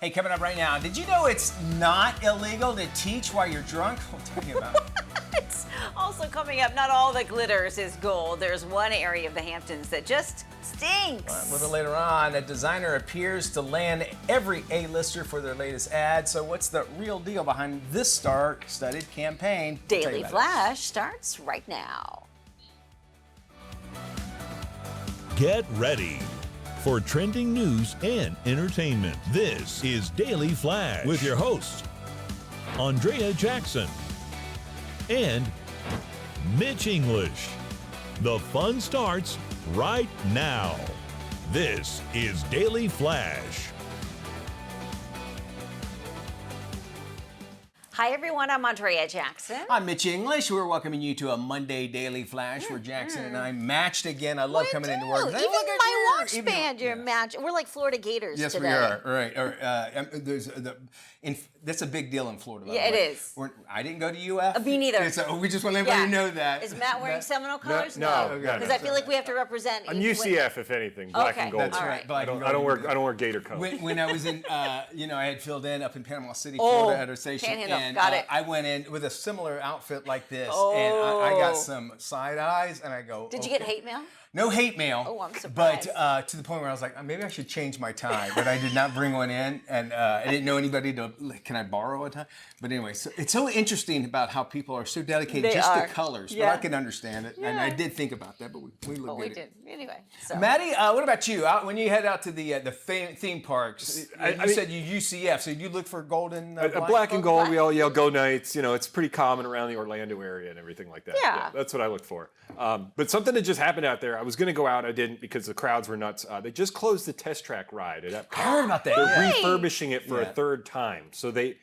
Hey, coming up right now, did you know it's not illegal to teach while you're drunk? We'll tell you about it. It's also coming up, not all that glitters is gold. There's one area of the Hamptons that just stinks. A little later on, a designer appears to land every A-lister for their latest ad. So what's the real deal behind this star-studded campaign? We'll tell you Daily about it. Flash starts right now. Get ready for trending news and entertainment. This is Daily Flash with your hosts, Andrea Jackson and Mitch English. The fun starts right now. This is Daily Flash. Hi, everyone. I'm Andrea Jackson. I'm Mitch English. We're welcoming you to a Monday Daily Flash where Jackson and I matched again. I love coming into work. Even Hey, look at my you. watch Even- band, you're match. We're like Florida Gators Yes, today. we are. Right. That's a big deal in Florida. By Yeah, the way. it is. I didn't go to UF. Me neither. We just want everybody Yeah. to know that. Is Matt wearing Seminole colors? no, Because I feel like we have to represent. I'm UCF, if anything, black Okay. and gold. That's All right. right. Black I and don't gold. wear gator coat. When I was in, I had filled in up in Panama City, Florida, at our station, Panhandle. and Got it. I went in with a similar outfit like this, and I got some side eyes, and I go. Did you get hate mail? No hate mail. Oh, I'm surprised. But to the point where I was like, maybe I should change my tie, but I did not bring one in, and I didn't know anybody to. Can I borrow a tie? But anyway, so it's so interesting about how people are so dedicated They just are. to colors. Yeah. But I can understand it, and I did think about that, but we look Oh, good. we did. Anyway. So. Maddie, what about you? When you head out to the theme parks, you said you UCF, so you look for golden Black and gold, Black. we all yell go Knights. It's pretty common around the Orlando area and everything like that. Yeah. That's what I look for. But something that just happened out there, I was going to go out, I didn't because the crowds were nuts. They just closed the test track ride at Epcot. I heard about that. They're Yeah. refurbishing it for a third time. So the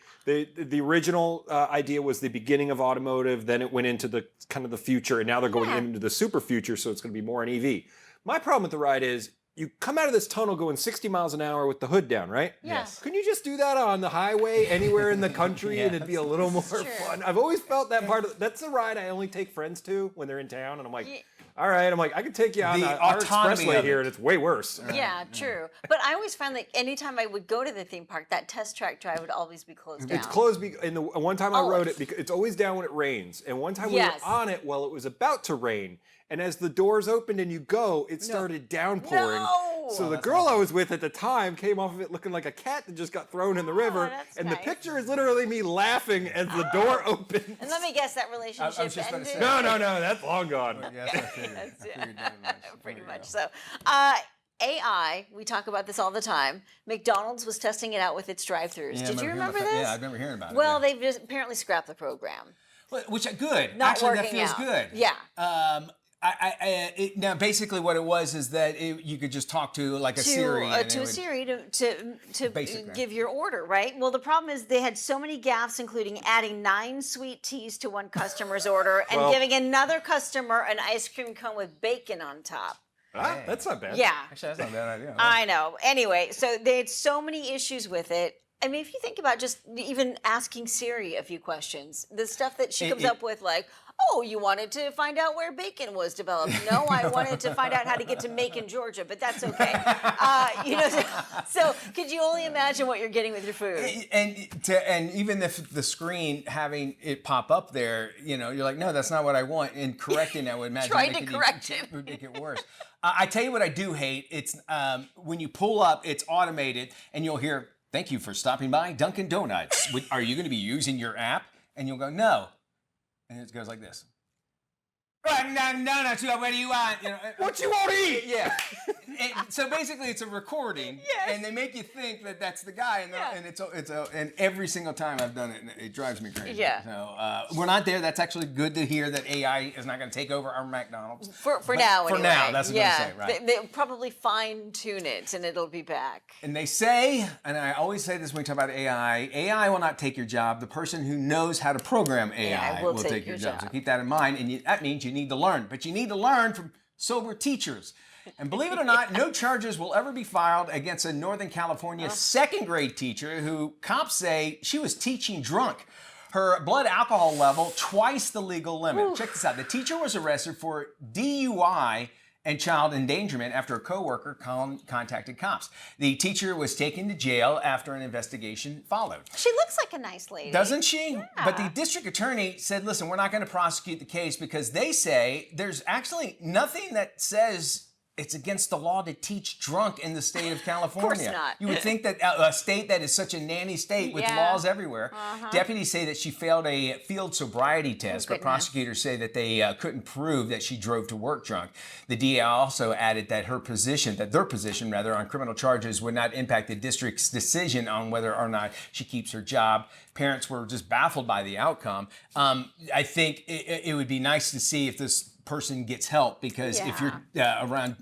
original idea was the beginning of automotive, then it went into the kind of the future, and now they're going into the super future, so it's going to be more an EV. My problem with the ride is you come out of this tunnel going 60 miles an hour with the hood down, right? Yes. Couldn't you just do that on the highway anywhere in the country and it'd be a little more fun? I've always felt that that's the ride I only take friends to when they're in town, and I'm like, all right, I can take you on The our autonomy expressway of here, it. and it's way worse. Yeah, true. But I always found that anytime I would go to the theme park, that test track drive would always be closed down. It's closed, and the one time I rode Always. it, it's always down when it rains. And one time Yes. we were on it while it was about to rain, and as the doors opened and you go, it started downpouring. No. So the girl I was with at the time came off of it looking like a cat that just got thrown in the river. that's And nice. the picture is literally me laughing as the door opens. And let me guess, that I was relationship just about to ended. say. No, that's long gone. Yes, I figured. That's I figured that much. Pretty There you much. go. So, AI, we talk about this all the time. McDonald's was testing it out with its drive-thhrus. Yeah, I Did you hearing remember about that. this? Yeah, I remember hearing about it. Well, yeah. they've just apparently scrapped the program. Which good. Not Actually, that working feels out. good. Yeah. Now, basically, what it was is that you could just talk to like a Siri. and To it a would- Siri to Basically. give your order, right? Well, the problem is they had so many gaffes, including adding 9 sweet teas to one customer's order and Well- giving another customer an ice cream cone with bacon on top. That's not bad. Yeah. Actually, that's not a bad idea. I know. Anyway, so they had so many issues with it. I mean, if you think about just even asking Siri a few questions, the stuff that she comes up with, like, oh, you wanted to find out where bacon was developed. No, I wanted to find out how to get to Macon, Georgia, but that's okay. So could you only imagine what you're getting with your food? And even if the screen having it pop up there, you're like, no, that's not what I want. And correcting that would imagine Trying make to it correct it. would make it worse. I tell you what I do hate. It's when you pull up, it's automated, and you'll hear, "Thank you for stopping by Dunkin' Donuts. Are you going to be using your app?" And you'll go, "No," and it goes like this. Donuts. What do you want? What you want to eat? Yeah. So basically, it's a recording, Yes. and they make you think that that's the guy, and every single time I've done it, it drives me crazy. Yeah. So we're not there. That's actually good to hear that AI is not going to take over our McDonald's. For But now, For anyway. now, that's what yeah. I'm saying, right? They'll probably fine tune it, and it'll be back. And they say, and I always say this when we talk about AI will not take your job. The person who knows how to program AI will take your job. So keep that in mind, and that means you need to learn. But you need to learn from sober teachers. And believe it or not, no charges will ever be filed against a Northern California second grade teacher who cops say she was teaching drunk. Her blood alcohol level twice the legal limit. Check this out. The teacher was arrested for DUI and child endangerment after a coworker contacted cops. The teacher was taken to jail after an investigation followed. She looks like a nice lady. Doesn't she? Yeah. But the district attorney said, listen, we're not going to prosecute the case because they say there's actually nothing that says it's against the law to teach drunk in the state of California. Of course not. You would think that a state that is such a nanny state with laws everywhere. Deputies say that she failed a field sobriety test, but prosecutors say that they couldn't prove that she drove to work drunk. The DA also added that their position on criminal charges would not impact the district's decision on whether or not she keeps her job. Parents were just baffled by the outcome. I think it would be nice to see if this person gets help, because if you're around,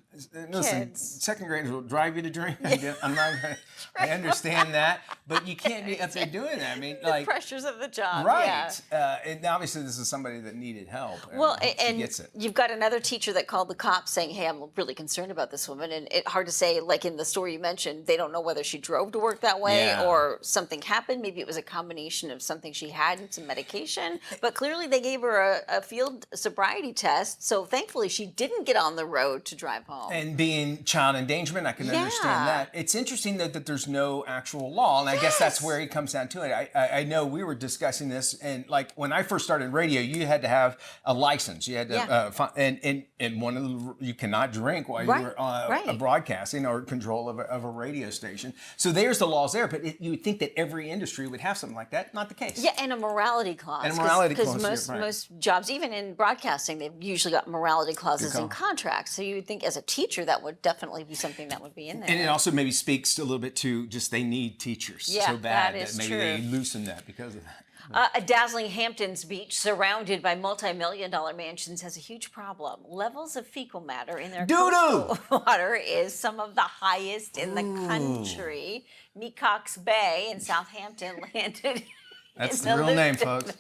listen, second graders will drive you to drink. I'm not gonna, I understand that, but you can't be up there doing that. I mean, the like pressures of the job, right? And obviously, this is somebody that needed help. Well, she and gets it. You've got another teacher that called the cops saying, "Hey, I'm really concerned about this woman." And it's hard to say, like in the story you mentioned, they don't know whether she drove to work that way or something happened. Maybe it was a combination of something she had and some medication. But clearly, they gave her a field sobriety test. So thankfully, she didn't get on the road to drive home. And being child endangerment, I can understand that. It's interesting that there's no actual law, and I guess that's where it comes down to it. I know we were discussing this, and like when I first started radio, you had to have a license. You had to, and one of the, you cannot drink while you were broadcasting or control of a radio station. So there's the laws there, but you would think that every industry would have something like that. Not the case. Yeah, and a morality clause. And a morality clause. Because most jobs, even in broadcasting, they've usually got morality clauses in contracts. So you would think as a teacher that would definitely be something that would be in there. And it also maybe speaks a little bit to just they need teachers so bad that maybe they loosen that because of that. A dazzling Hamptons beach surrounded by multi-million-dollar mansions has a huge problem. Levels of fecal matter in their coastal water is some of the highest in the country. Mecox Bay in Southampton landed That's the real name, folks.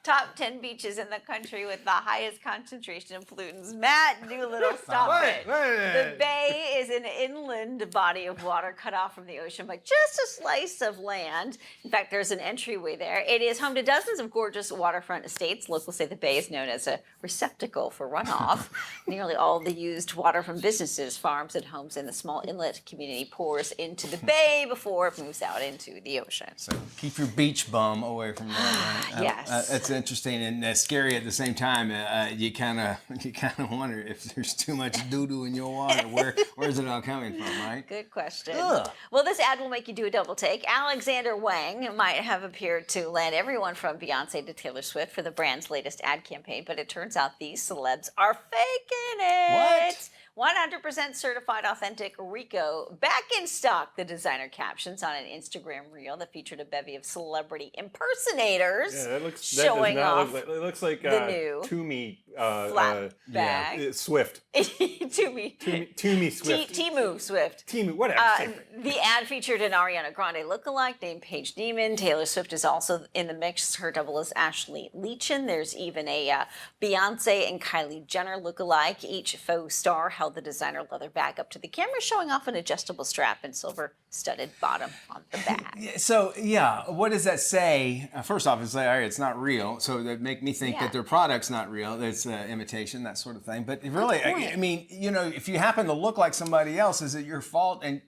Top 10 beaches in the country with the highest concentration of pollutants. Matt Doolittle, stop it. The bay is an inland body of water cut off from the ocean by just a slice of land. In fact, there's an entryway there. It is home to dozens of gorgeous waterfront estates. Locals say the bay is known as a receptacle for runoff. Nearly all the used water from businesses, farms, and homes in the small inlet community pours into the bay before it moves out into the ocean. So keep your beach bum away from that. Right? Yes. It's interesting and scary at the same time. You kind of wonder if there's too much doo-doo in your water. Where's it all coming from, right? Good question. Ugh. Well, this ad will make you do a double take. Alexander Wang might have appeared to land everyone from Beyonce to Taylor Swift for the brand's latest ad campaign, but it turns out these celebs are faking it. What? 100% certified authentic Rico back in stock, the designer captions on an Instagram reel that featured a bevy of celebrity impersonators showing off. It looks like the new Toomey flat bag. Swift. Toomey Swift. Temu Swift. Temu, whatever. The ad featured an Ariana Grande lookalike named Paige Demon. Taylor Swift is also in the mix. Her double is Ashley Leachin. There's even a Beyonce and Kylie Jenner lookalike. Each faux star held the designer leather bag up to the camera, showing off an adjustable strap and silver-studded bottom on the bag. So, what does that say? First off, it's like, all right, it's not real. So that make me think that their product's not real. It's imitation, that sort of thing. But really, I mean, if you happen to look like somebody else, is it your fault? And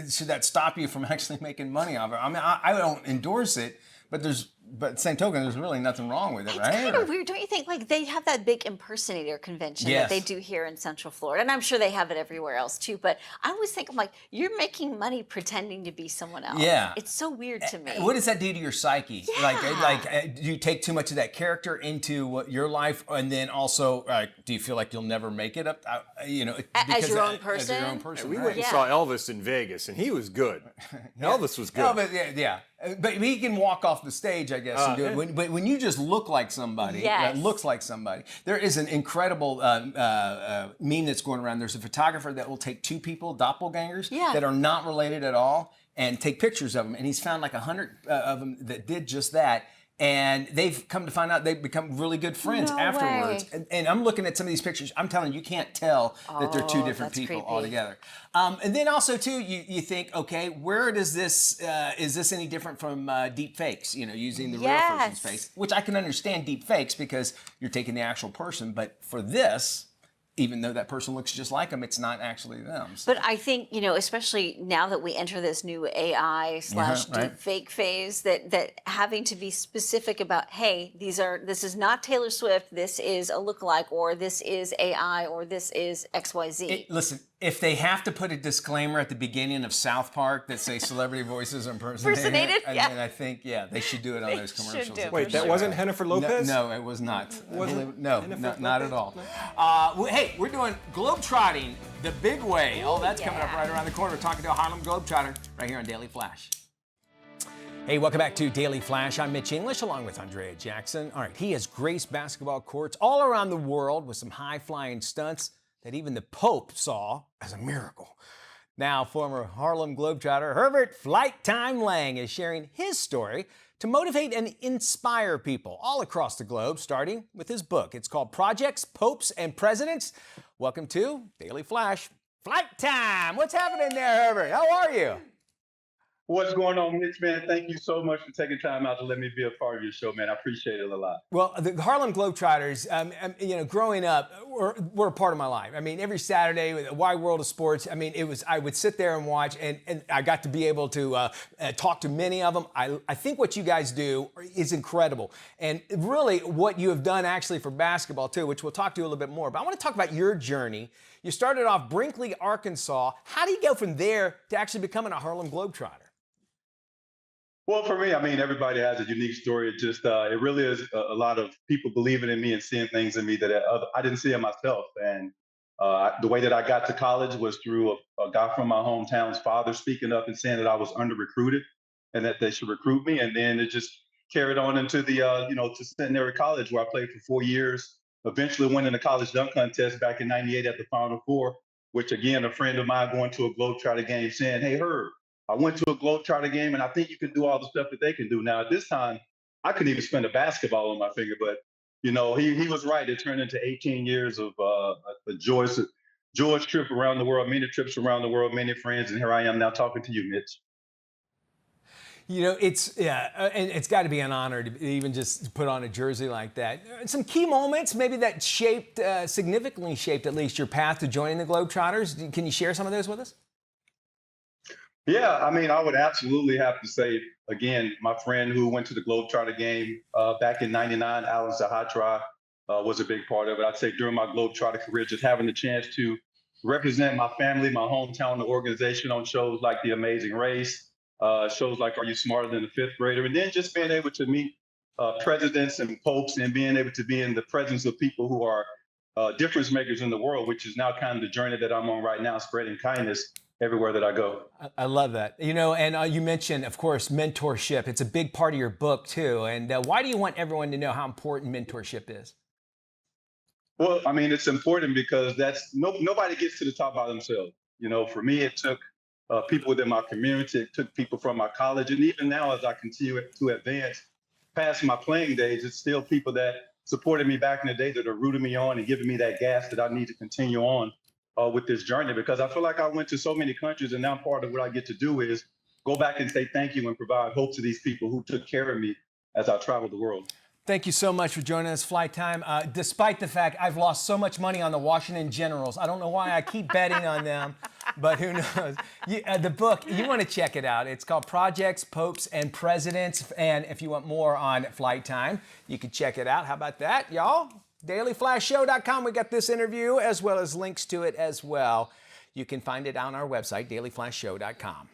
should that stop you from actually making money off it? I mean, I don't endorse it, but at the same token, there's really nothing wrong with it, right? It's kind of weird, don't you think? Like, they have that big impersonator convention that they do here in Central Florida, and I'm sure they have it everywhere else too, but I always think, I'm like, you're making money pretending to be someone else. Yeah. It's so weird to me. What does that do to your psyche? Yeah. Do you take too much of that character into your life, and then also, do you feel like you'll never make it up? As your own person? As your own person, we went and saw Elvis in Vegas, and he was good. Elvis was good. But he can walk off the stage, I guess, and do it. But when you just look like somebody, that looks like somebody, there is an incredible meme that's going around. There's a photographer that will take two people, doppelgangers, that are not related at all, and take pictures of them. And he's found like 100 of them that did just that. And they've come to find out they've become really good friends afterwards. And I'm looking at some of these pictures. I'm telling you, you can't tell that they're two different people altogether. And then also, too, you think, okay, where does this, is this any different from deep fakes? Using the real person's face, which I can understand deep fakes because you're taking the actual person. But for this, even though that person looks just like them, it's not actually them. So. But I think, especially now that we enter this new AI / deep fake phase, that having to be specific about, hey, this is not Taylor Swift, this is a lookalike, or this is AI, or this is XYZ. Listen, if they have to put a disclaimer at the beginning of South Park that say celebrity voices impersonated, then I think, they should do it on those commercials. Wait, that wasn't Jennifer Lopez? No, it was not. No, not at all. No. Hey, we're doing globetrotting the big way. That's coming up right around the corner. We're talking to a Harlem Globetrotter right here on Daily Flash. Hey, welcome back to Daily Flash. I'm Mitch English along with Andrea Jackson. All right, he has graced basketball courts all around the world with some high-flying stunts that even the Pope saw as a miracle. Now, former Harlem Globetrotter Herbert Flight Time Lang is sharing his story to motivate and inspire people all across the globe, starting with his book. It's called Projects, Popes, and Presidents. Welcome to Daily Flash Flight Time. What's happening there, Herbert? How are you? What's going on, Mitch, man? Thank you so much for taking time out to let me be a part of your show, man. I appreciate it a lot. Well, the Harlem Globetrotters, growing up, were a part of my life. I mean, every Saturday, with a wide world of sports, I would sit there and watch, and I got to be able to talk to many of them. I think what you guys do is incredible. And really, what you have done actually for basketball, too, which we'll talk to you a little bit more. But I want to talk about your journey. You started off Brinkley, Arkansas. How do you go from there to actually becoming a Harlem Globetrotter? Well, for me, everybody has a unique story. It just, it really is a lot of people believing in me and seeing things in me that I didn't see in myself. And the way that I got to college was through a guy from my hometown's father speaking up and saying that I was under-recruited and that they should recruit me. And then it just carried on into the, to Centenary College, where I played for 4 years, eventually winning the college dunk contest back in '98 at the Final Four, which, again, a friend of mine going to a Globetrotter game saying, hey, Herb, I went to a Globetrotter game, and I think you can do all the stuff that they can do. Now, at this time, I couldn't even spin a basketball on my finger, but, he was right. It turned into 18 years of a joyous trip around the world, many trips around the world, many friends, and here I am now talking to you, Mitch. And it's got to be an honor to even just put on a jersey like that. Some key moments, maybe that significantly shaped at least your path to joining the Globetrotters. Can you share some of those with us? Yeah, I would absolutely have to say, again, my friend who went to the Globetrotter game back in '99, Alan Sahatra, was a big part of it. I'd say during my Globetrotter career, just having the chance to represent my family, my hometown, the organization on shows like The Amazing Race, shows like Are You Smarter Than a Fifth Grader? And then just being able to meet presidents and popes and being able to be in the presence of people who are difference makers in the world, which is now kind of the journey that I'm on right now, spreading kindness everywhere that I go. I love that. And you mentioned, of course, mentorship. It's a big part of your book, too. And why do you want everyone to know how important mentorship is? Well, it's important because nobody gets to the top by themselves. For me, it took people within my community. It took people from my college. And even now, as I continue to advance past my playing days, it's still people that supported me back in the day that are rooting me on and giving me that gas that I need to continue on with this journey, because I feel like I went to so many countries, and now part of what I get to do is go back and say thank you and provide hope to these people who took care of me as I traveled the world. Thank you so much for joining us, Flight Time. Despite the fact I've lost so much money on the Washington Generals, I don't know why I keep betting on them, but who knows? The book, you want to check it out. It's called Projects, Popes, and Presidents. And if you want more on Flight Time, you can check it out. How about that, y'all? DailyFlashShow.com. We got this interview as well as links to it as well. You can find it on our website, DailyFlashShow.com.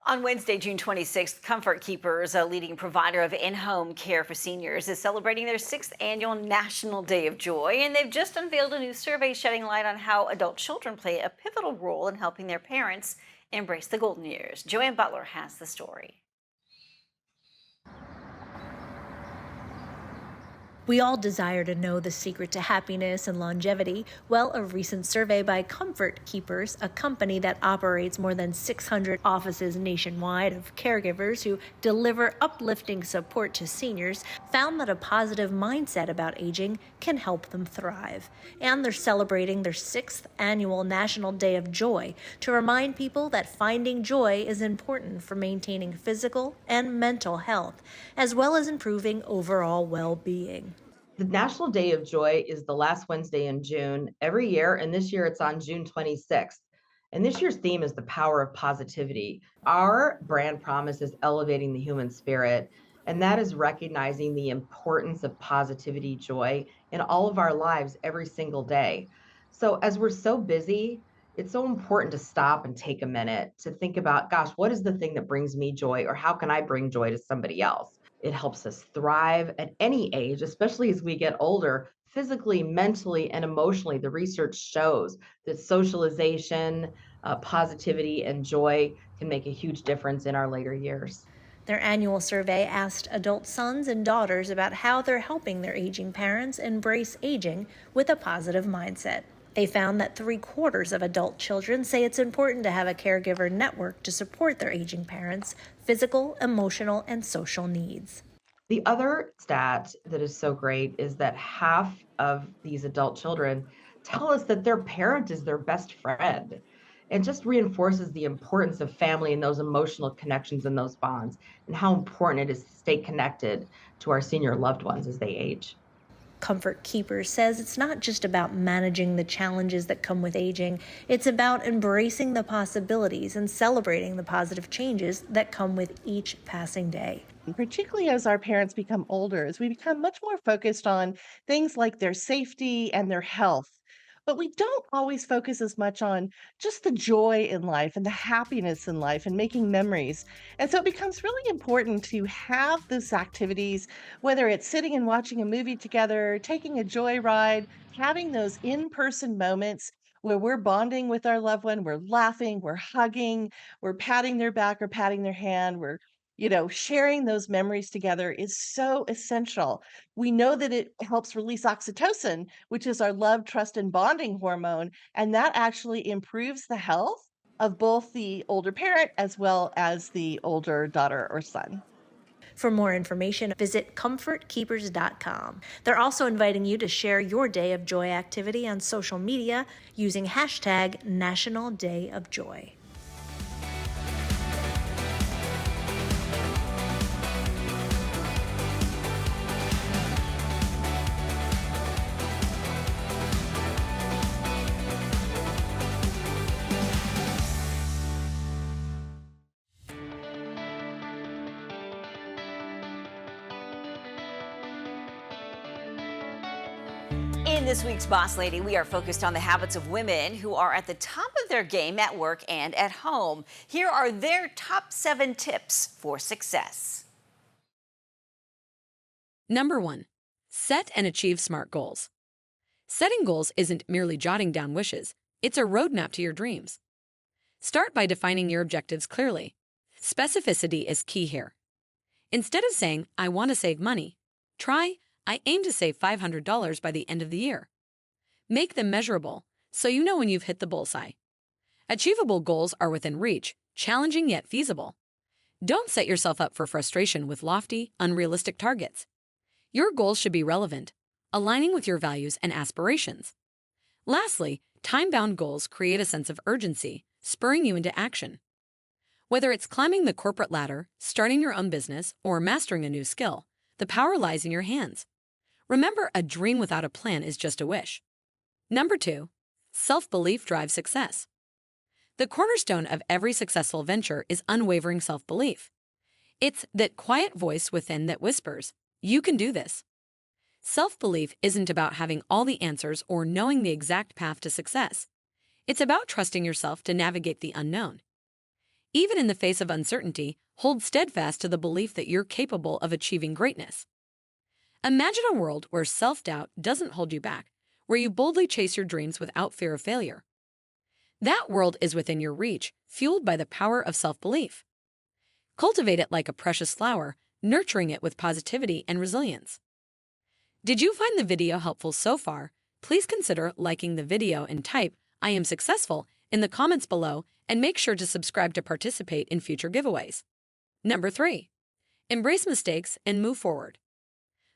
On Wednesday, June 26th, Comfort Keepers, a leading provider of in-home care for seniors, is celebrating their 6th annual National Day of Joy, and they've just unveiled a new survey shedding light on how adult children play a pivotal role in helping their parents embrace the golden years. Joanne Butler has the story. We all desire to know the secret to happiness and longevity. Well, a recent survey by Comfort Keepers, a company that operates more than 600 offices nationwide of caregivers who deliver uplifting support to seniors, found that a positive mindset about aging can help them thrive. And they're celebrating their 6th annual National Day of Joy to remind people that finding joy is important for maintaining physical and mental health, as well as improving overall well-being. The National Day of Joy is the last Wednesday in June every year, and this year it's on June 26th. And this year's theme is the power of positivity. Our brand promise is elevating the human spirit, and that is recognizing the importance of positivity, joy in all of our lives every single day. So, as we're so busy, it's so important to stop and take a minute to think about, gosh, what is the thing that brings me joy, or how can I bring joy to somebody else? It helps us thrive at any age, especially as we get older, physically, mentally, and emotionally. The research shows that socialization, positivity, and joy can make a huge difference in our later years. Their annual survey asked adult sons and daughters about how they're helping their aging parents embrace aging with a positive mindset. They found that 3/4 of adult children say it's important to have a caregiver network to support their aging parents' physical, emotional, and social needs. The other stat that is so great is that half of these adult children tell us that their parent is their best friend. It just reinforces the importance of family and those emotional connections and those bonds, and how important it is to stay connected to our senior loved ones as they age. Comfort Keepers says it's not just about managing the challenges that come with aging, it's about embracing the possibilities and celebrating the positive changes that come with each passing day. Particularly as our parents become older, as we become much more focused on things like their safety and their health. But we don't always focus as much on just the joy in life and the happiness in life and making memories. And so it becomes really important to have those activities, whether it's sitting and watching a movie together, taking a joyride, having those in person moments where we're bonding with our loved one, we're laughing, we're hugging, we're patting their back or patting their hand, we're sharing those memories together is so essential. We know that it helps release oxytocin, which is our love, trust, and bonding hormone, and that actually improves the health of both the older parent as well as the older daughter or son. For more information, visit comfortkeepers.com. They're also inviting you to share your Day of Joy activity on social media using hashtag National Day of Joy. In this week's Boss Lady, we are focused on the habits of women who are at the top of their game at work and at home. Here are their top 7 tips for success. Number 1, set and achieve SMART goals. Setting goals isn't merely jotting down wishes, it's a roadmap to your dreams. Start by defining your objectives clearly. Specificity is key here. Instead of saying, I want to save money, try, I aim to save $500 by the end of the year. Make them measurable, so you know when you've hit the bullseye. Achievable goals are within reach, challenging yet feasible. Don't set yourself up for frustration with lofty, unrealistic targets. Your goals should be relevant, aligning with your values and aspirations. Lastly, time-bound goals create a sense of urgency, spurring you into action. Whether it's climbing the corporate ladder, starting your own business, or mastering a new skill, the power lies in your hands. Remember, a dream without a plan is just a wish. Number 2, self-belief drives success. The cornerstone of every successful venture is unwavering self-belief. It's that quiet voice within that whispers, you can do this. Self-belief isn't about having all the answers or knowing the exact path to success. It's about trusting yourself to navigate the unknown. Even in the face of uncertainty, hold steadfast to the belief that you're capable of achieving greatness. Imagine a world where self-doubt doesn't hold you back, where you boldly chase your dreams without fear of failure. That world is within your reach, fueled by the power of self-belief. Cultivate it like a precious flower, nurturing it with positivity and resilience. Did you find the video helpful so far? Please consider liking the video and type, I am successful, in the comments below, and make sure to subscribe to participate in future giveaways. Number 3, embrace mistakes and move forward.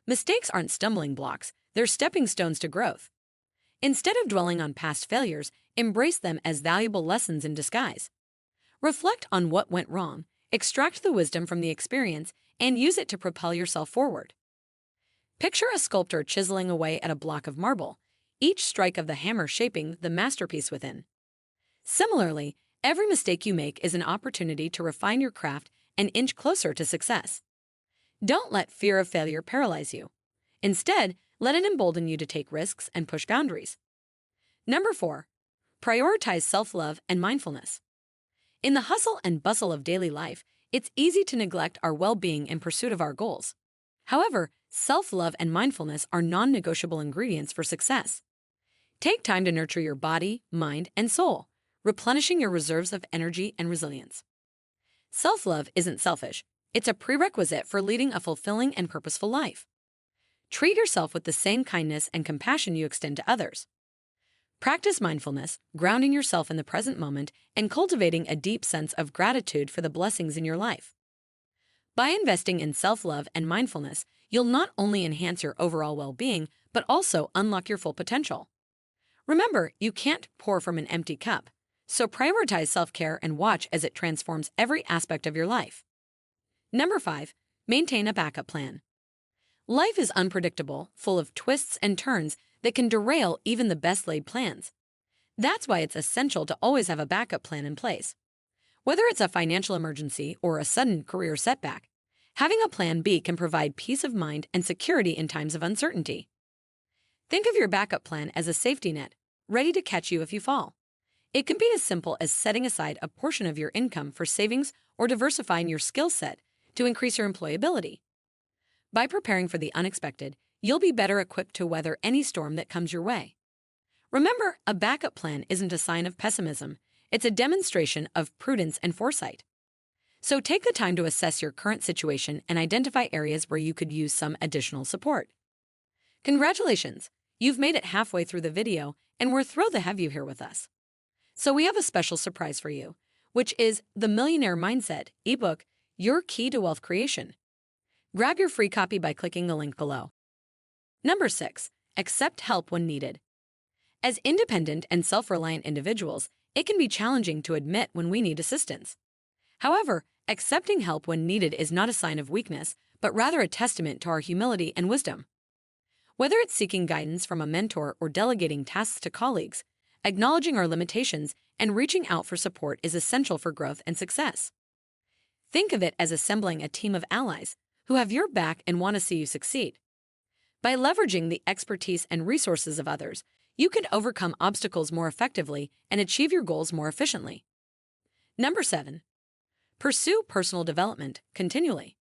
Mistakes aren't stumbling blocks, they're stepping stones to growth. Instead of dwelling on past failures, embrace them as valuable lessons in disguise. Reflect on what went wrong, extract the wisdom from the experience, and use it to propel yourself forward. Picture a sculptor chiseling away at a block of marble, each strike of the hammer shaping the masterpiece within. Similarly, every mistake you make is an opportunity to refine your craft an inch closer to success. Don't let fear of failure paralyze you. Instead, let it embolden you to take risks and push boundaries. Number 4, prioritize self-love and mindfulness. In the hustle and bustle of daily life, it's easy to neglect our well-being in pursuit of our goals. However, self-love and mindfulness are non-negotiable ingredients for success. Take time to nurture your body, mind, and soul, replenishing your reserves of energy and resilience. Self-love isn't selfish. It's a prerequisite for leading a fulfilling and purposeful life. Treat yourself with the same kindness and compassion you extend to others. Practice mindfulness, grounding yourself in the present moment and cultivating a deep sense of gratitude for the blessings in your life. By investing in self-love and mindfulness, you'll not only enhance your overall well-being, but also unlock your full potential. Remember, you can't pour from an empty cup, so prioritize self-care and watch as it transforms every aspect of your life. Number 5, maintain a backup plan. Life is unpredictable, full of twists and turns that can derail even the best-laid plans. That's why it's essential to always have a backup plan in place. Whether it's a financial emergency or a sudden career setback, having a plan B can provide peace of mind and security in times of uncertainty. Think of your backup plan as a safety net, ready to catch you if you fall. It can be as simple as setting aside a portion of your income for savings or diversifying your skill set to increase your employability. By preparing for the unexpected, you'll be better equipped to weather any storm that comes your way. Remember, a backup plan isn't a sign of pessimism. It's a demonstration of prudence and foresight. So take the time to assess your current situation and identify areas where you could use some additional support. Congratulations! You've made it halfway through the video, and we're thrilled to have you here with us. So we have a special surprise for you, which is the Millionaire Mindset ebook, Your Key to Wealth Creation. Grab your free copy by clicking the link below. Number 6, accept help when needed. As independent and self-reliant individuals, it can be challenging to admit when we need assistance. However, accepting help when needed is not a sign of weakness, but rather a testament to our humility and wisdom. Whether it's seeking guidance from a mentor or delegating tasks to colleagues, acknowledging our limitations and reaching out for support is essential for growth and success. Think of it as assembling a team of allies who have your back and want to see you succeed. By leveraging the expertise and resources of others, you can overcome obstacles more effectively and achieve your goals more efficiently. Number 7, pursue personal development continually.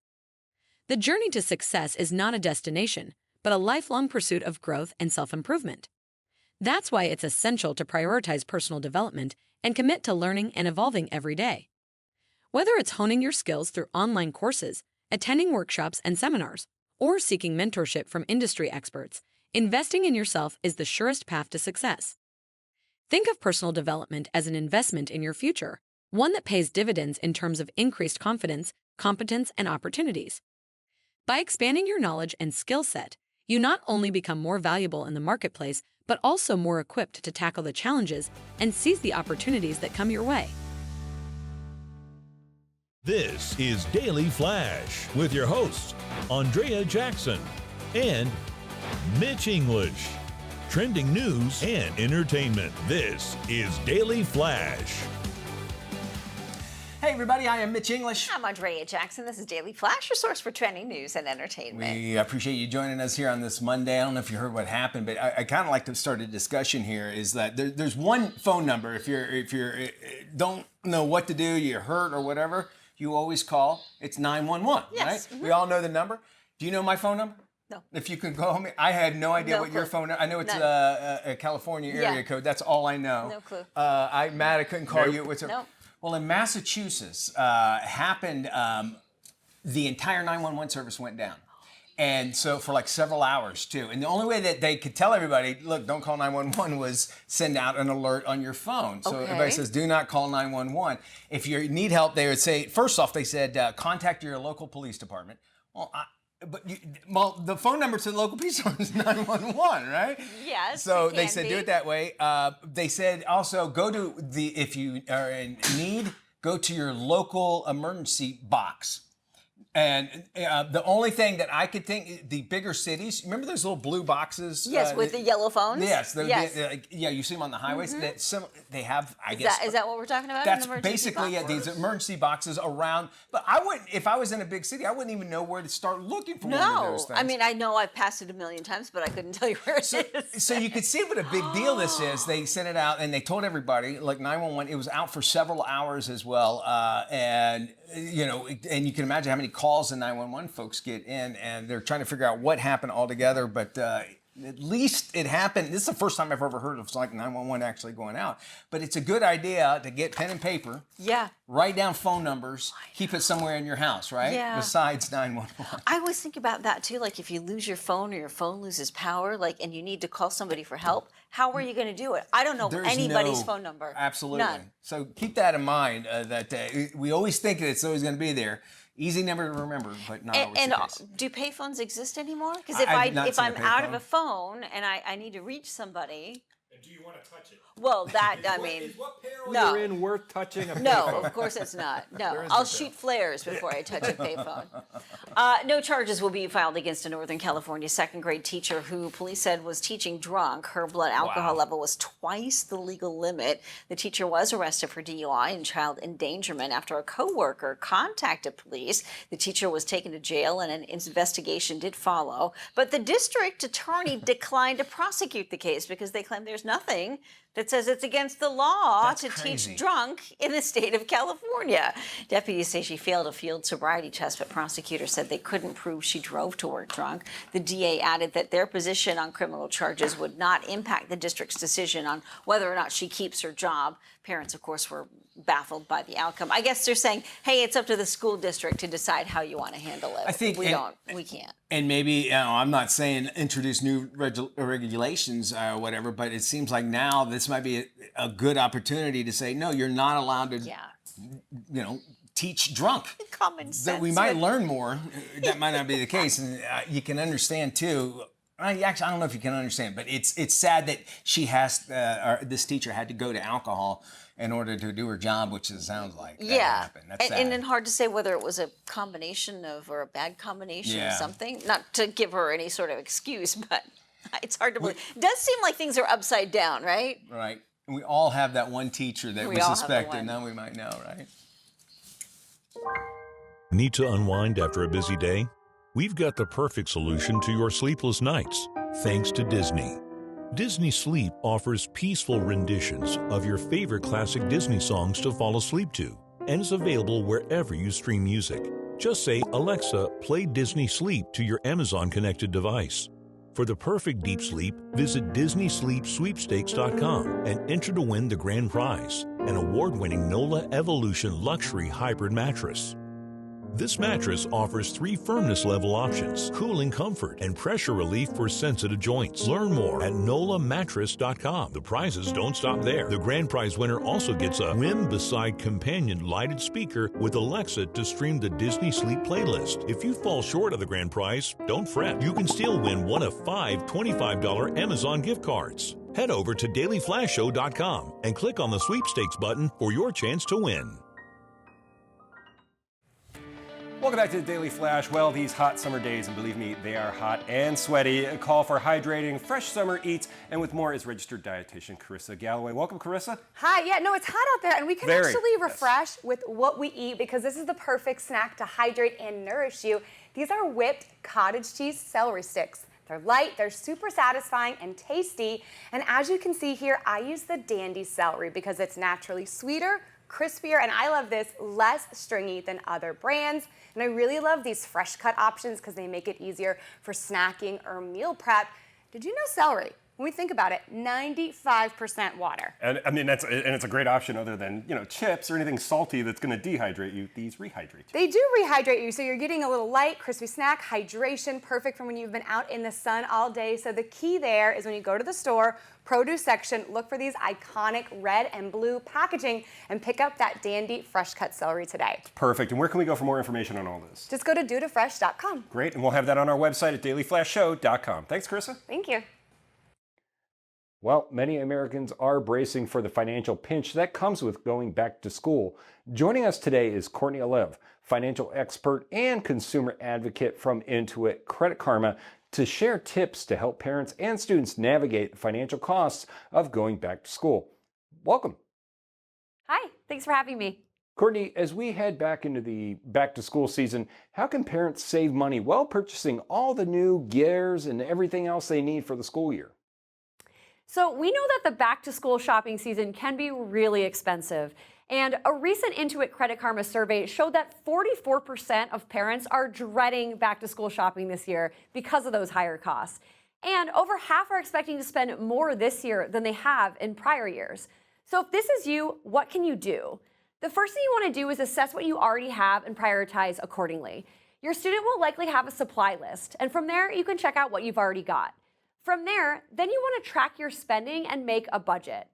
The journey to success is not a destination, but a lifelong pursuit of growth and self-improvement. That's why it's essential to prioritize personal development and commit to learning and evolving every day. Whether it's honing your skills through online courses, attending workshops and seminars, or seeking mentorship from industry experts, investing in yourself is the surest path to success. Think of personal development as an investment in your future, one that pays dividends in terms of increased confidence, competence, and opportunities. By expanding your knowledge and skill set, you not only become more valuable in the marketplace, but also more equipped to tackle the challenges and seize the opportunities that come your way. This is Daily Flash with your hosts, Andrea Jackson and Mitch English. Trending news and entertainment. This is Daily Flash. Hey everybody, I am Mitch English. I'm Andrea Jackson. This is Daily Flash, your source for trending news and entertainment. We appreciate you joining us here on this Monday. I don't know if you heard what happened, but I kind of like to start a discussion here. Is that there's one phone number if you don't know what to do, you're hurt or whatever, you always call. It's 911, yes. right? Mm-hmm. We all know the number. Do you know my phone number? No. If you could call me, I had no idea what your phone. I know it's a California area code. That's all I know. No clue. I'm mad I couldn't call you. What's Nope. Well, in Massachusetts, happened. The entire 911 service went down, and so for like several hours too. And the only way that they could tell everybody, look, don't call 911, was send out an alert on your phone. So everybody says, do not call 911. If you need help, they would say, first off, they said, contact your local police department. Well, the phone number to the local police department is 911, right? Yes. So they said do it that way. They said also if you are in need, go to your local emergency box. And the only thing that I could think, the bigger cities, remember those little blue boxes? Yes, with the yellow phones? Yes. Yes. Yeah, you see them on the highways. They have, I guess. Is that what we're talking about? That's an emergency basically box? these emergency boxes around. But I wouldn't, if I was in a big city, I wouldn't even know where to start looking for one of those things. I mean, I know I've passed it a million times, but I couldn't tell you where it is. So you could see what a big deal this is. They sent it out and they told everybody, like 911, it was out for several hours as well. And you can imagine how many calls the 911 folks get in, and they're trying to figure out what happened altogether. But at least it happened. This is the first time I've ever heard of like 911 actually going out. But it's a good idea to get pen and paper. Yeah. Write down phone numbers. Keep it somewhere in your house, right? Yeah. Besides 911. I always think about that too. Like if you lose your phone or your phone loses power, and you need to call somebody for help, how are you going to do it? I don't know anybody's phone number. Absolutely. None. So keep that in mind. That we always think that it's always going to be there. Easy number to remember, but not always the case. Do payphones exist anymore? Because if I'm out of a phone and I need to reach somebody. And do you want to touch it? Well, I mean, Is what peril no. you're in worth touching a payphone? No, of course it's not. No, I'll shoot flares before I touch a payphone. No charges will be filed against a Northern California second grade teacher who police said was teaching drunk. Her blood alcohol level was twice the legal limit. The teacher was arrested for DUI and child endangerment after a coworker contacted police. The teacher was taken to jail and an investigation did follow. But the district attorney declined to prosecute the case because they claim there's nothing that says it's against the law to teach drunk in the state of California. Deputies say she failed a field sobriety test, but prosecutors said they couldn't prove she drove to work drunk. The DA added that their position on criminal charges would not impact the district's decision on whether or not she keeps her job. Parents, of course, were baffled by the outcome. I guess they're saying, hey, it's up to the school district to decide how you want to handle it. I think we can't. And maybe, I'm not saying introduce new regulations or whatever, but it seems like now this might be a good opportunity to say, no, you're not allowed to, teach drunk. Common sense. That we might learn more. That might not be the case. And you can understand, too. Actually, I don't know if you can understand, but it's sad that she has, this teacher had to go to alcohol in order to do her job, which it sounds like. That's sad. And then hard to say whether it was a combination or a bad combination of something. Not to give her any sort of excuse, but it's hard to believe. It does seem like things are upside down, right? Right. And we all have that one teacher that we suspect, and now we might know, right? Need to unwind after a busy day? We've got the perfect solution to your sleepless nights, thanks to Disney. Disney Sleep offers peaceful renditions of your favorite classic Disney songs to fall asleep to, and is available wherever you stream music. Just say, Alexa, play Disney Sleep to your Amazon-connected device. For the perfect deep sleep, visit DisneySleepSweepstakes.com and enter to win the grand prize, an award-winning NOLA Evolution Luxury Hybrid Mattress. This mattress offers 3 firmness level options, cooling comfort, and pressure relief for sensitive joints. Learn more at NOLAmattress.com. The prizes don't stop there. The grand prize winner also gets a Whim Beside companion lighted speaker with Alexa to stream the Disney Sleep playlist. If you fall short of the grand prize, don't fret. You can still win one of 5 $25 Amazon gift cards. Head over to dailyflashshow.com and click on the sweepstakes button for your chance to win. Welcome back to the Daily Flash. Well, these hot summer days, and believe me, they are hot and sweaty, a call for hydrating, fresh summer eats, and with more is registered dietitian Carissa Galloway. Welcome, Carissa. Hi. Yeah, no, it's hot out there, and we can actually refresh with what we eat because this is the perfect snack to hydrate and nourish you. These are whipped cottage cheese celery sticks. They're light, they're super satisfying and tasty, and as you can see here, I use the Dandy celery because it's naturally sweeter, crispier, and I love this, less stringy than other brands. And I really love these fresh cut options because they make it easier for snacking or meal prep. Did you know celery, when we think about it, 95% water? And I mean, it's a great option other than, chips or anything salty that's going to dehydrate you. These rehydrate you. They do rehydrate you, so you're getting a little light, crispy snack, hydration, perfect for when you've been out in the sun all day. So the key there is when you go to the store, produce section, look for these iconic red and blue packaging and pick up that Dandy fresh cut celery today. Perfect. And where can we go for more information on all this? Just go to dudafresh.com. Great. And we'll have that on our website at dailyflashshow.com. Thanks, Carissa. Thank you. Well, many Americans are bracing for the financial pinch that comes with going back to school. Joining us today is Courtney Alev, financial expert and consumer advocate from Intuit Credit Karma, to share tips to help parents and students navigate the financial costs of going back to school. Welcome. Hi, thanks for having me. Courtney, as we head back into the back to school season, how can parents save money while purchasing all the new gears and everything else they need for the school year? So we know that the back to school shopping season can be really expensive. And a recent Intuit Credit Karma survey showed that 44% of parents are dreading back to school shopping this year because of those higher costs. And over half are expecting to spend more this year than they have in prior years. So if this is you, what can you do? The first thing you want to do is assess what you already have and prioritize accordingly. Your student will likely have a supply list, and from there you can check out what you've already got. From there, then you want to track your spending and make a budget.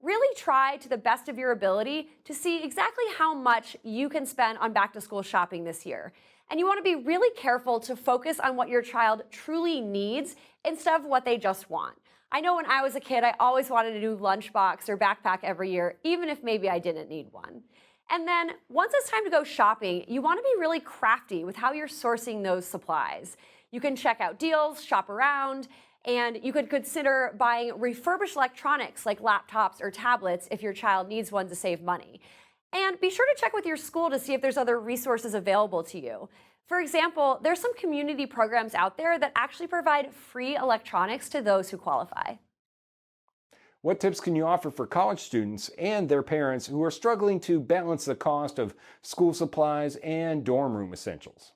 Really try to the best of your ability to see exactly how much you can spend on back to school shopping this year. And you want to be really careful to focus on what your child truly needs instead of what they just want. I know when I was a kid, I always wanted a new lunchbox or backpack every year, even if maybe I didn't need one. And then once it's time to go shopping, you want to be really crafty with how you're sourcing those supplies. You can check out deals, shop around, and you could consider buying refurbished electronics like laptops or tablets if your child needs one to save money. And be sure to check with your school to see if there's other resources available to you. For example, there's some community programs out there that actually provide free electronics to those who qualify. What tips can you offer for college students and their parents who are struggling to balance the cost of school supplies and dorm room essentials?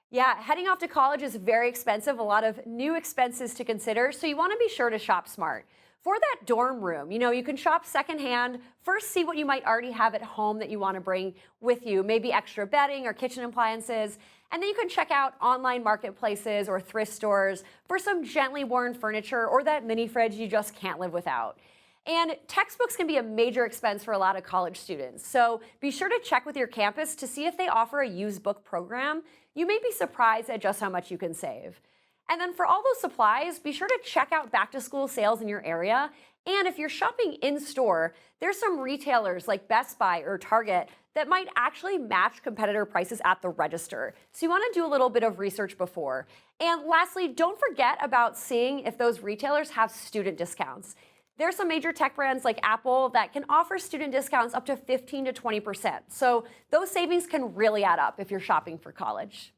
Yeah, heading off to college is very expensive, a lot of new expenses to consider, so you want to be sure to shop smart. For that dorm room, you can shop secondhand. First, see what you might already have at home that you want to bring with you, maybe extra bedding or kitchen appliances. And then you can check out online marketplaces or thrift stores for some gently worn furniture or that mini fridge you just can't live without. And textbooks can be a major expense for a lot of college students. So be sure to check with your campus to see if they offer a used book program. You may be surprised at just how much you can save. And then for all those supplies, be sure to check out back to school sales in your area. And if you're shopping in store, there's some retailers like Best Buy or Target that might actually match competitor prices at the register. So you want to do a little bit of research before. And lastly, don't forget about seeing if those retailers have student discounts. There's some major tech brands like Apple that can offer student discounts up to 15 to 20%. So those savings can really add up if you're shopping for college.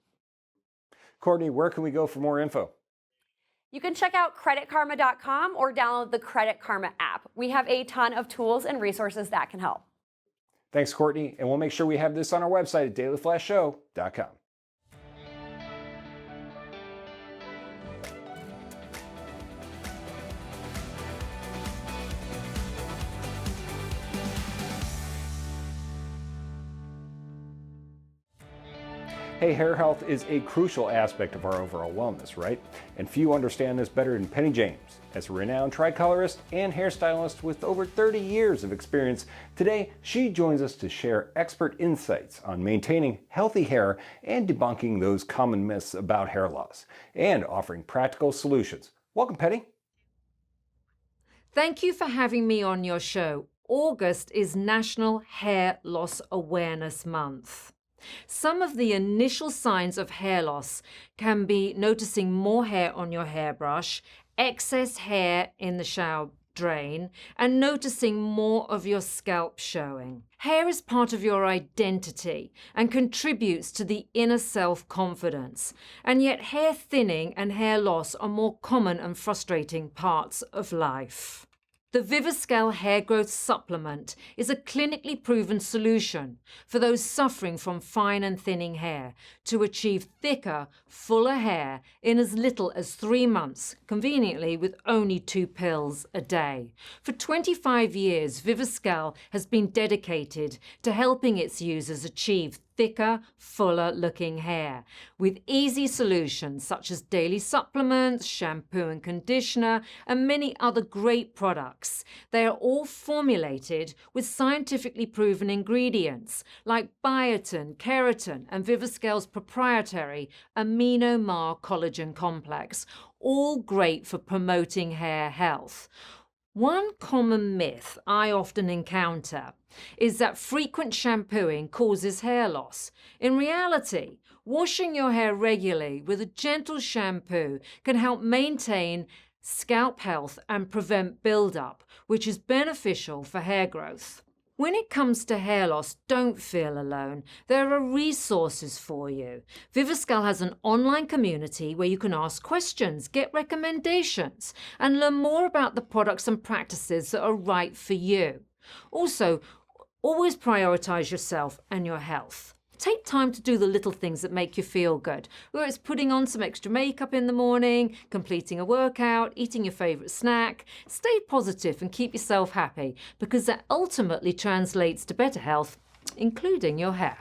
Courtney, where can we go for more info? You can check out creditkarma.com or download the Credit Karma app. We have a ton of tools and resources that can help. Thanks, Courtney, and we'll make sure we have this on our website at dailyflashshow.com. Hey, hair health is a crucial aspect of our overall wellness, right? And few understand this better than Penny James. As a renowned tricolorist and hairstylist with over 30 years of experience, today she joins us to share expert insights on maintaining healthy hair and debunking those common myths about hair loss, and offering practical solutions. Welcome, Penny. Thank you for having me on your show. August is National Hair Loss Awareness Month. Some of the initial signs of hair loss can be noticing more hair on your hairbrush, excess hair in the shower drain, and noticing more of your scalp showing. Hair is part of your identity and contributes to the inner self-confidence, and yet hair thinning and hair loss are more common and frustrating parts of life. The Viviscal Hair Growth Supplement is a clinically proven solution for those suffering from fine and thinning hair to achieve thicker, fuller hair in as little as 3 months, conveniently with only 2 pills a day. For 25 years, Viviscal has been dedicated to helping its users achieve thicker, fuller looking hair with easy solutions such as daily supplements, shampoo and conditioner, and many other great products. They are all formulated with scientifically proven ingredients like biotin, keratin, and Viviscale's proprietary Amino Mar collagen complex, all great for promoting hair health. One common myth I often encounter is that frequent shampooing causes hair loss. In reality, washing your hair regularly with a gentle shampoo can help maintain scalp health and prevent buildup, which is beneficial for hair growth. When it comes to hair loss, don't feel alone. There are resources for you. Viviscal has an online community where you can ask questions, get recommendations, and learn more about the products and practices that are right for you. Also, always prioritize yourself and your health. Take time to do the little things that make you feel good, whether it's putting on some extra makeup in the morning, completing a workout, eating your favorite snack. Stay positive and keep yourself happy, because that ultimately translates to better health, including your hair.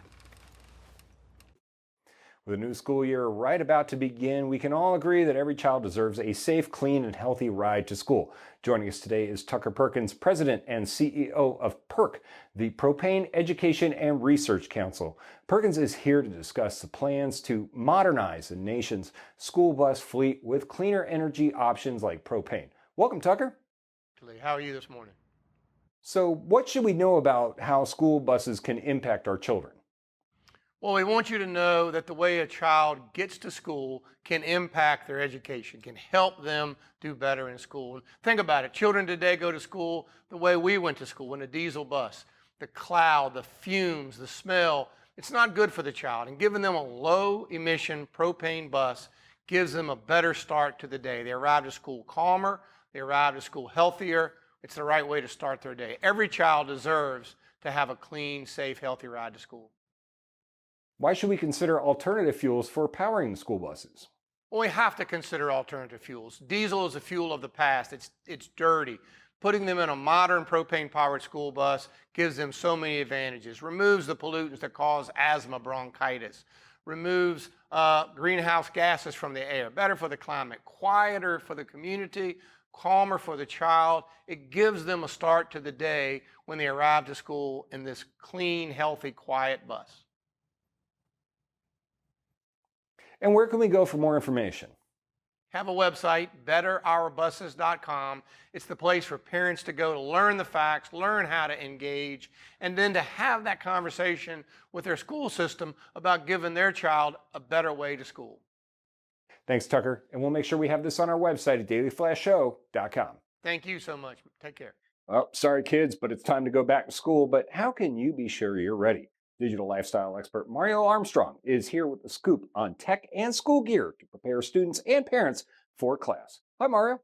With the new school year right about to begin, we can all agree that every child deserves a safe, clean, and healthy ride to school. Joining us today is Tucker Perkins, President and CEO of PERC, the Propane Education and Research Council. Perkins is here to discuss the plans to modernize the nation's school bus fleet with cleaner energy options like propane. Welcome, Tucker. How are you this morning? So, what should we know about how school buses can impact our children? Well, we want you to know that the way a child gets to school can impact their education, can help them do better in school. And think about it. Children today go to school the way we went to school, in a diesel bus. The cloud, the fumes, the smell, it's not good for the child. And giving them a low-emission propane bus gives them a better start to the day. They arrive to school calmer. They arrive to school healthier. It's the right way to start their day. Every child deserves to have a clean, safe, healthy ride to school. Why should we consider alternative fuels for powering the school buses? Well, we have to consider alternative fuels. Diesel is a fuel of the past. It's dirty. Putting them in a modern propane-powered school bus gives them so many advantages. Removes the pollutants that cause asthma, bronchitis. Removes greenhouse gases from the air. Better for the climate. Quieter for the community. Calmer for the child. It gives them a start to the day when they arrive to school in this clean, healthy, quiet bus. And where can we go for more information? Have a website, betterourbuses.com. It's the place for parents to go to learn the facts, learn how to engage, and then to have that conversation with their school system about giving their child a better way to school. Thanks, Tucker. And we'll make sure we have this on our website at dailyflashshow.com. Thank you so much. Take care. Well, sorry, kids, but it's time to go back to school. But how can you be sure you're ready? Digital lifestyle expert Mario Armstrong is here with the scoop on tech and school gear to prepare students and parents for class. Hi, Mario.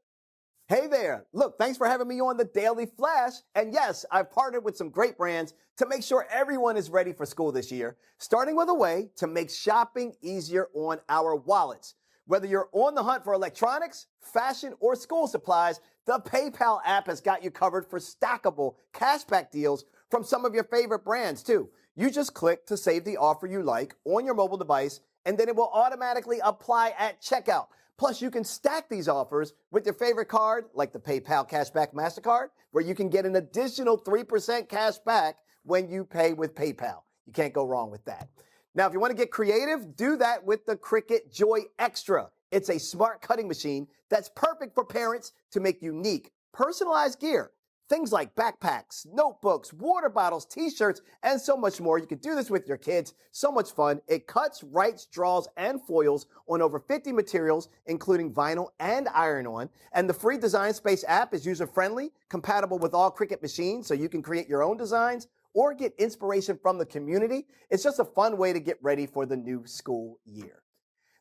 Hey there. Look, thanks for having me on the Daily Flash. And yes, I've partnered with some great brands to make sure everyone is ready for school this year, starting with a way to make shopping easier on our wallets. Whether you're on the hunt for electronics, fashion, or school supplies, the PayPal app has got you covered for stackable cashback deals from some of your favorite brands, too. You just click to save the offer you like on your mobile device, and then it will automatically apply at checkout. Plus, you can stack these offers with your favorite card, like the PayPal Cashback MasterCard, where you can get an additional 3% cash back when you pay with PayPal. You can't go wrong with that. Now, if you want to get creative, do that with the Cricut Joy Extra. It's a smart cutting machine that's perfect for parents to make unique, personalized gear. Things like backpacks, notebooks, water bottles, t-shirts, and so much more. You can do this with your kids. So much fun. It cuts, writes, draws, and foils on over 50 materials, including vinyl and iron-on. And the free Design Space app is user-friendly, compatible with all Cricut machines, so you can create your own designs or get inspiration from the community. It's just a fun way to get ready for the new school year.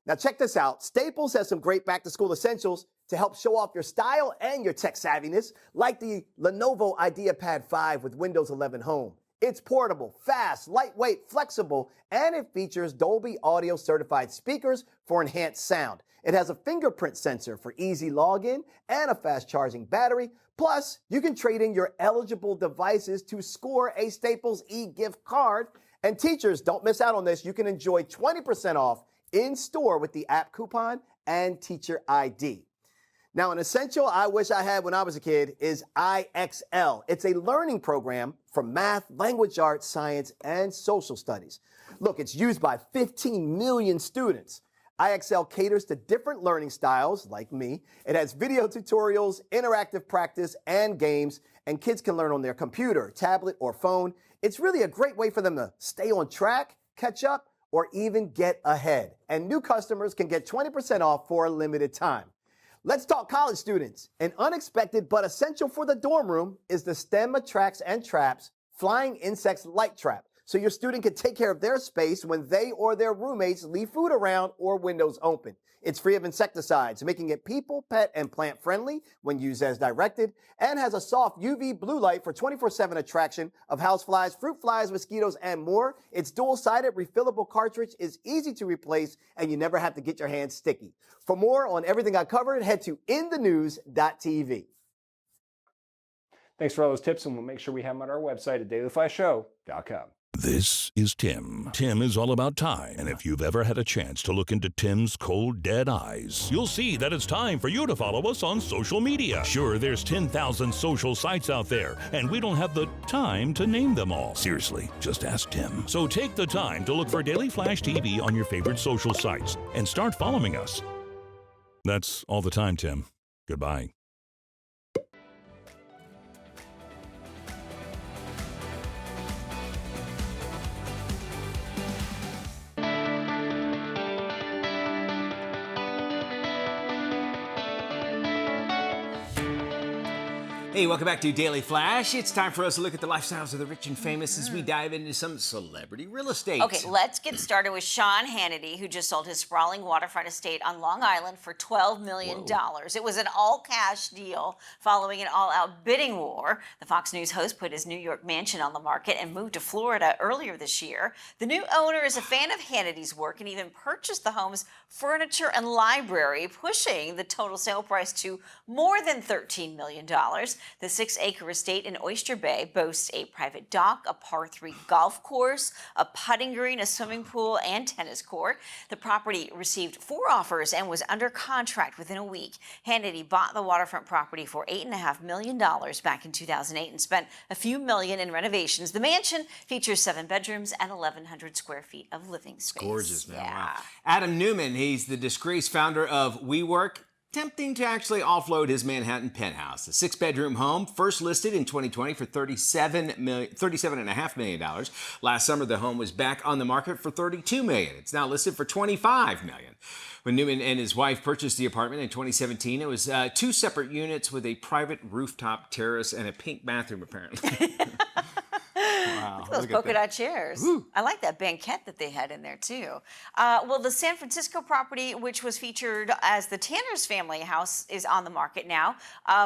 Now check this out. Staples has some great back-to-school essentials to help show off your style and your tech savviness, like the Lenovo IdeaPad 5 with Windows 11 Home. It's portable, fast, lightweight, flexible, and it features Dolby Audio certified speakers for enhanced sound. It has a fingerprint sensor for easy login and a fast charging battery. Plus, you can trade in your eligible devices to score a Staples e-gift card. And teachers, don't miss out on this. You can enjoy 20% off in store with the app coupon and teacher ID. Now, an essential I wish I had when I was a kid is IXL. It's a learning program for math, language arts, science, and social studies. Look, it's used by 15 million students. IXL caters to different learning styles, like me. It has video tutorials, interactive practice, and games, and kids can learn on their computer, tablet, or phone. It's really a great way for them to stay on track, catch up, or even get ahead. And new customers can get 20% off for a limited time. Let's talk college students. An unexpected but essential for the dorm room is the STEM Attracts and Traps Flying Insects Light Trap, so your student can take care of their space when they or their roommates leave food around or windows open. It's free of insecticides, making it people, pet, and plant friendly when used as directed, and has a soft UV blue light for 24/7 attraction of houseflies, fruit flies, mosquitoes, and more. Its dual-sided refillable cartridge is easy to replace, and you never have to get your hands sticky. For more on everything I covered, head to inthenews.tv. Thanks for all those tips, and we'll make sure we have them on our website at dailyflashshow.com. This is Tim. Tim is all about time, and if you've ever had a chance to look into Tim's cold, dead eyes, you'll see that it's time for you to follow us on social media. Sure, there's 10,000 social sites out there, and we don't have the time to name them all. Seriously, just ask Tim. So take the time to look for Daily Flash TV on your favorite social sites and start following us. That's all the time, Tim. Goodbye. Hey, welcome back to Daily Flash. It's time for us to look at the lifestyles of the rich and famous as we dive into some celebrity real estate. Okay, let's get started with Sean Hannity, who just sold his sprawling waterfront estate on Long Island for $12 million. Whoa. It was an all-cash deal following an all-out bidding war. The Fox News host put his New York mansion on the market and moved to Florida earlier this year. The new owner is a fan of Hannity's work and even purchased the home's furniture and library, pushing the total sale price to more than $13 million. The 6-acre estate in Oyster Bay boasts a private dock, a par 3 golf course, a putting green, a swimming pool, and tennis court. The property received 4 offers and was under contract within a week. Hannity bought the waterfront property for $8.5 million back in 2008 and spent a few million in renovations. The mansion features 7 bedrooms and 1,100 square feet of living space. Gorgeous, man. Yeah. Wow. Adam Newman, he's the disgraced founder of WeWork, attempting to actually offload his Manhattan penthouse. The 6-bedroom home, first listed in 2020 for $37.5 million. Last summer, the home was back on the market for $32 million. It's now listed for $25 million. When Newman and his wife purchased the apartment in 2017, it was 2 separate units with a private rooftop terrace and a pink bathroom, apparently. Wow, look at those polka dot chairs. Woo. I like that banquette that they had in there too. Well, the San Francisco property, which was featured as the Tanner's family house, is on the market now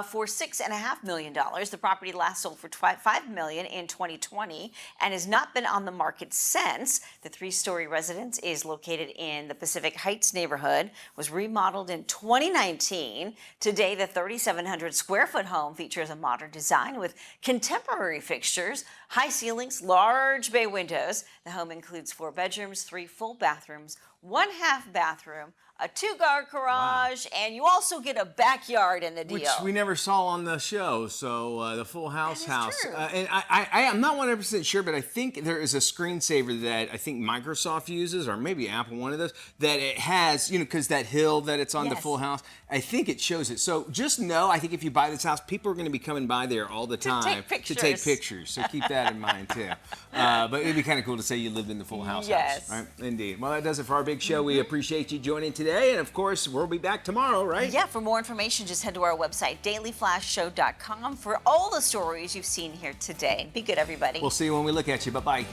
for $6.5 million. The property last sold for $5 million in 2020 and has not been on the market since. The 3-story residence is located in the Pacific Heights neighborhood, was remodeled in 2019. Today, the 3,700 square foot home features a modern design with contemporary fixtures, high ceilings, large bay windows. The home includes 4 bedrooms, 3 full bathrooms, 1 half bathroom, a 2-car garage, and you also get a backyard in the deal. Which we never saw on the show, so the Full House house. And I'm not 100% sure, but I think there is a screensaver that I think Microsoft uses, or maybe Apple, one of those, that it has, because that hill that it's on the Full House, I think it shows it. So just know, I think if you buy this house, people are going to be coming by there all the time to take pictures. So keep that in mind, too. But it'd be kind of cool to say you lived in the Full House house. Right? Indeed. Well, that does it for our big show. We appreciate you joining today. And of course, we'll be back tomorrow, right? Yeah, for more information, just head to our website, dailyflashshow.com, for all the stories you've seen here today. Be good, everybody. We'll see you when we look at you. Bye-bye.